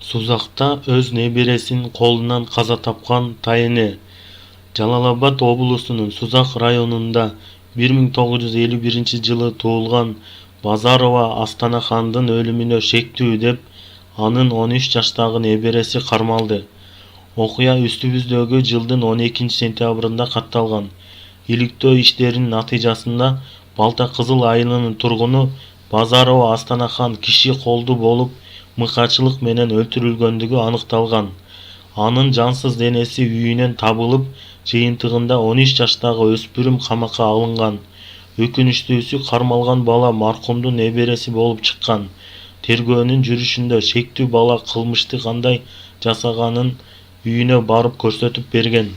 Сузакта өз небересинин колунан каза тапкан Тайыны. Жалал-Абад облусунун Сузак районунда 1951-жылы туулган Базарова Астанахандын өлүмүнө шектүү деп анын 13 жаштагы небереси кармалды. Окуя үстүбүздөгү жылдын 12-сентябрында катталган. Иликтөө иштеринин натыйжасында Балта Кызыл айылынын тургуну Базарова Астанахан киши колду болуп мыкачылык менен өлтүрүлгөндүгү аныкталган. Анын жансыз денеси үйүнөн табылып, жыйынтыгында 13 жаштагы өспүрүм камакка алынган. Өкүнүчтүүсү кармалган бала маркумдун небереси болуп чыккан. Тергөөнүн жүрүшүндө шектүү бала кылмышты кандай жасаганын үйүнө барып көрсөтүп берген.